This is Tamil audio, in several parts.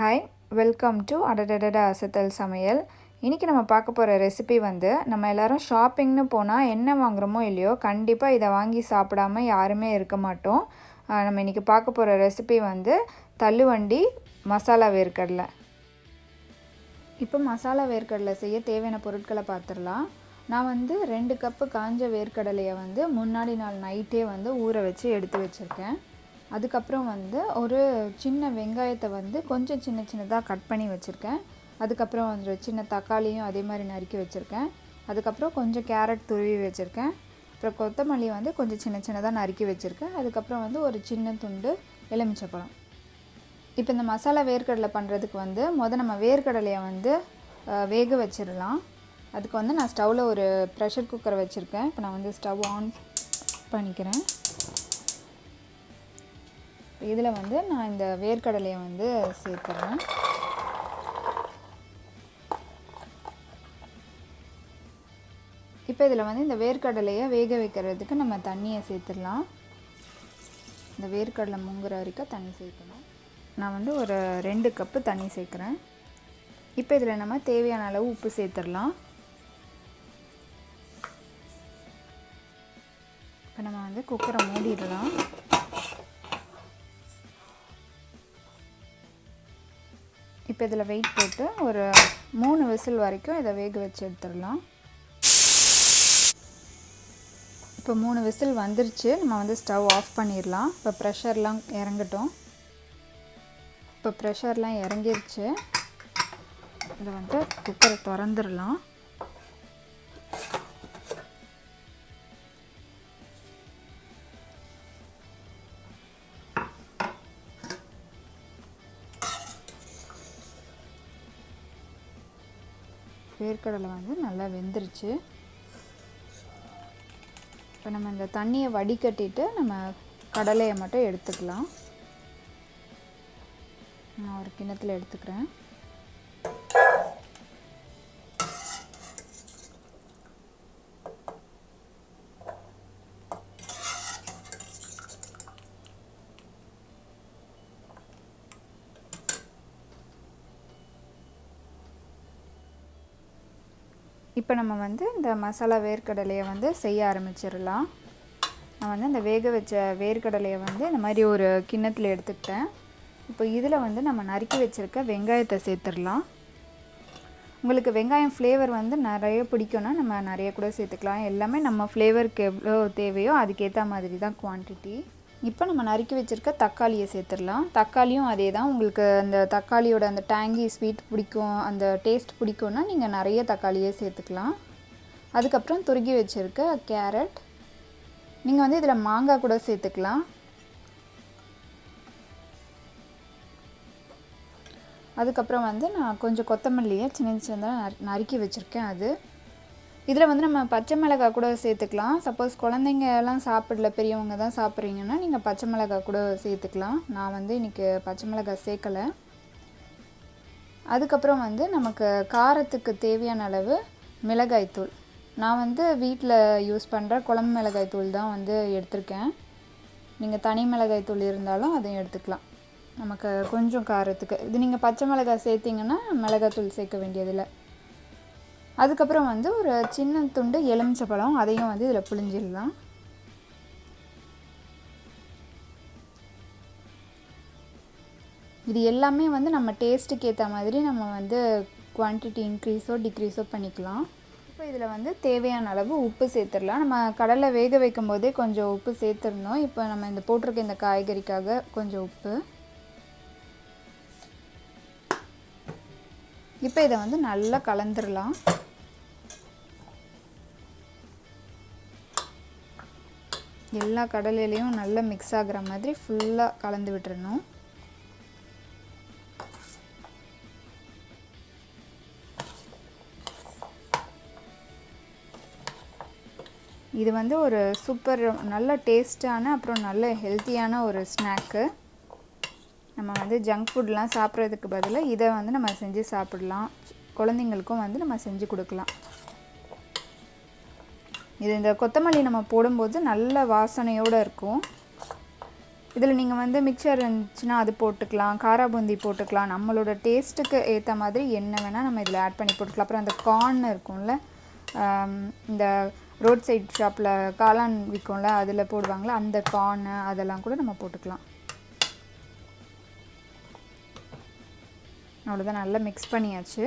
ஹாய், வெல்கம் டு அடடடடா அசத்தல் சமையல். இன்றைக்கி நம்ம பார்க்க போகிற ரெசிபி வந்து, நம்ம எல்லோரும் ஷாப்பிங்னு போனால் என்ன வாங்குகிறோமோ இல்லையோ கண்டிப்பாக இதை வாங்கி சாப்பிடாமல் யாருமே இருக்க மாட்டோம். நம்ம இன்றைக்கி பார்க்க போகிற ரெசிபி வந்து தள்ளுவண்டி மசாலா வேர்க்கடலை. இப்போ மசாலா வேர்க்கடலை செய்ய தேவையான பொருட்களை பார்த்துடலாம். நான் வந்து 2 கப்பு காஞ்ச வேர்க்கடலையை வந்து முன்னாடி நாள் நைட்டே வந்து ஊற வச்சு எடுத்து வச்சுருக்கேன். அதுக்கப்புறம் வந்து ஒரு சின்ன வெங்காயத்தை வந்து கொஞ்சம் சின்னதாக கட் பண்ணி வச்சுருக்கேன். அதுக்கப்புறம் வந்து சின்ன தக்காளியும் அதே மாதிரி நறுக்கி வச்சுருக்கேன். அதுக்கப்புறம் கொஞ்சம் கேரட் துருவி வச்சுருக்கேன். அப்புறம் கொத்தமல்லி வந்து கொஞ்சம் சின்னதாக நறுக்கி வச்சுருக்கேன். அதுக்கப்புறம் வந்து ஒரு சின்ன துண்டு எலுமிச்சைப்பழம். இப்போ இந்த மசாலா வேர்க்கடலை பண்ணுறதுக்கு வந்து நம்ம வேர்க்கடலையை வந்து வேக வச்சிடலாம். அதுக்கு வந்து நான் ஸ்டவ்வில் ஒரு ப்ரெஷர் குக்கரை வச்சுருக்கேன். இப்போ நான் வந்து ஸ்டவ் ஆன் பண்ணிக்கிறேன். இதில் வந்து நான் இந்த வேர்க்கடலையை வந்து சேர்த்துறேன். இப்போ இதில் வந்து இந்த வேர்க்கடலையை வேக வைக்கிறதுக்கு நம்ம தண்ணியை சேர்த்துடலாம். இந்த வேர்க்கடலை முங்குற வரைக்கும் தண்ணி சேர்க்கணும். நான் வந்து ஒரு 2 கப்பு தண்ணி சேர்க்குறேன். இப்போ இதில் நம்ம தேவையான அளவு உப்பு சேர்த்துடலாம். இப்போ நம்ம வந்து குக்கரை மூடிடலாம். இப்போ இதில் வெயிட் போட்டு ஒரு 3 விசில் வரைக்கும் இதை வேக வச்சு எடுத்துடலாம். இப்போ 3 விசில் வந்துருச்சு. நம்ம வந்து ஸ்டவ் ஆஃப் பண்ணிடலாம். இப்போ ப்ரெஷர்லாம் இறங்கட்டும். இப்போ ப்ரெஷர்லாம் இறங்கிருச்சு. இதை வந்து குக்கரை திறந்துடலாம். வேர்க்கடலை வந்து நல்லா வெந்துருச்சு. இப்போ நம்ம இந்த தண்ணியை வடிகட்டிட்டு நம்ம கடலையை மட்டும் எடுத்துக்கலாம். நான் ஒரு கிண்ணத்தில் எடுத்துக்கிறேன். இப்போ நம்ம வந்து இந்த மசாலா வேர்க்கடலையை வந்து செய்ய ஆரம்பிச்சிடலாம். நான் வந்து இந்த வேக வச்ச வேர்க்கடலையை வந்து இந்த மாதிரி ஒரு கிண்ணத்தில் எடுத்துக்கிட்டேன். இப்போ இதில் வந்து நம்ம நறுக்கி வச்சுருக்க வெங்காயத்தை சேர்த்துடலாம். உங்களுக்கு வெங்காயம் ஃப்ளேவர் வந்து நிறைய பிடிக்கும்னா நம்ம நிறைய கூட சேர்த்துக்கலாம். எல்லாமே நம்ம ஃப்ளேவருக்கு எவ்வளோ தேவையோ அதுக்கேற்ற மாதிரி தான் குவான்டிட்டி. இப்போ நம்ம நறுக்கி வச்சுருக்க தக்காளியை சேர்த்துடலாம். தக்காளியும் அதே தான். உங்களுக்கு அந்த தக்காளியோட அந்த டேங்கி ஸ்வீட் பிடிக்கும், அந்த டேஸ்ட் பிடிக்கும்னா நீங்கள் நிறைய தக்காளியே சேர்த்துக்கலாம். அதுக்கப்புறம் துருகி வச்சுருக்க கேரட். நீங்கள் வந்து இதில் மாங்காய் கூட சேர்த்துக்கலாம். அதுக்கப்புறம் வந்து நான் கொஞ்சம் கொத்தமல்லியை சின்னதாக நறுக்கி வச்சுருக்கேன். அது இதில் வந்து நம்ம பச்சை மிளகாய் கூட சேர்த்துக்கலாம். சப்போஸ் குழந்தைங்க எல்லாம் சாப்பிடல, பெரியவங்க தான் சாப்பிட்றீங்கன்னா நீங்கள் பச்சை மிளகாய் கூட சேர்த்துக்கலாம். நான் வந்து இன்றைக்கி பச்சை மிளகாய் சேர்க்கலை. அதுக்கப்புறம் வந்து நமக்கு காரத்துக்கு தேவையான அளவு மிளகாய்த்தூள். நான் வந்து வீட்டில் யூஸ் பண்ணுற குழம்பு மிளகாய்த்தூள் தான் வந்து எடுத்திருக்கேன். நீங்கள் தனி மிளகாய்த்தூள் இருந்தாலும் அதையும் எடுத்துக்கலாம். நமக்கு கொஞ்சம் காரத்துக்கு இது நீங்கள் பச்சை மிளகாய் சேர்த்திங்கன்னா மிளகாய்த்தூள் சேர்க்க வேண்டியதில்லை. அதுக்கப்புறம் வந்து ஒரு சின்ன துண்டு எலுமிச்சைப்பழம், அதையும் வந்து இதில் புழிஞ்சிடலாம். இது எல்லாமே வந்து நம்ம டேஸ்ட்டுக்கு ஏற்ற மாதிரி நம்ம வந்து குவான்டிட்டி இன்க்ரீஸோ டிக்ரீஸோ பண்ணிக்கலாம். இப்போ இதில் வந்து தேவையான அளவு உப்பு சேர்த்துடலாம். நம்ம கடலை வேக வைக்கும் போதே கொஞ்சம் உப்பு சேர்த்துருந்தோம். இப்போ நம்ம இந்த போட்டிருக்க இந்த காய்கறிக்காக கொஞ்சம் உப்பு. இப்போ இதை வந்து நல்லா கலந்துடலாம். எல்லா கடலையிலையும் நல்லா மிக்ஸ் ஆகிற மாதிரி ஃபுல்லாக கலந்து விட்டுறணும். இது வந்து ஒரு சூப்பர் நல்ல டேஸ்டான அப்புறம் நல்ல ஹெல்த்தியான ஒரு ஸ்நாக்கு. நம்ம வந்து ஜங்க் ஃபுட்லாம் சாப்பிட்றதுக்கு பதிலாக இதை வந்து நம்ம செஞ்சு சாப்பிடலாம். குழந்தைங்களுக்கும் வந்து நம்ம செஞ்சு கொடுக்கலாம். இது இந்த கொத்தமல்லி நம்ம போடும்போது நல்ல வாசனையோடு இருக்கும். இதில் நீங்கள் வந்து மிக்சர் இருந்துச்சுன்னா அது போட்டுக்கலாம், காரா பூந்தி போட்டுக்கலாம். நம்மளோட டேஸ்ட்டுக்கு ஏற்ற மாதிரி என்ன வேணால் நம்ம இதில் ஆட் பண்ணி போட்டுக்கலாம். அப்புறம் அந்த கார்ன் இருக்கும்ல, இந்த ரோட் சைட் ஷாப்பில் காளான் விற்கும்ல, அதில் போடுவாங்களா அந்த கார்னு அதெல்லாம் கூட நம்ம போட்டுக்கலாம். அவ்வளோதான், நல்லா மிக்ஸ் பண்ணியாச்சு.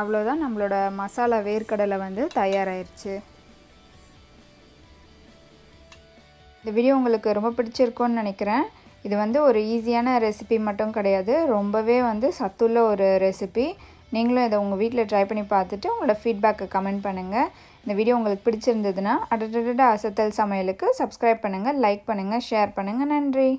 அவ்வளோதான், நம்மளோட மசாலா வேர்க்கடலை வந்து தயாராகிருச்சு. இந்த வீடியோ உங்களுக்கு ரொம்ப பிடிச்சிருக்கும்னு நினைக்கிறேன். இது வந்து ஒரு ஈஸியான ரெசிபி மட்டும் கிடையாது, ரொம்பவே வந்து சத்துள்ள ஒரு ரெசிபி. நீங்களும் இதை உங்கள் வீட்டில் ட்ரை பண்ணி பார்த்துட்டு உங்களோட ஃபீட்பேக்கை கமெண்ட் பண்ணுங்கள். இந்த வீடியோ உங்களுக்கு பிடிச்சிருந்ததுன்னா அசத்தல் சமையலுக்கு சப்ஸ்கிரைப் பண்ணுங்கள், லைக் பண்ணுங்கள், ஷேர் பண்ணுங்கள். நன்றி.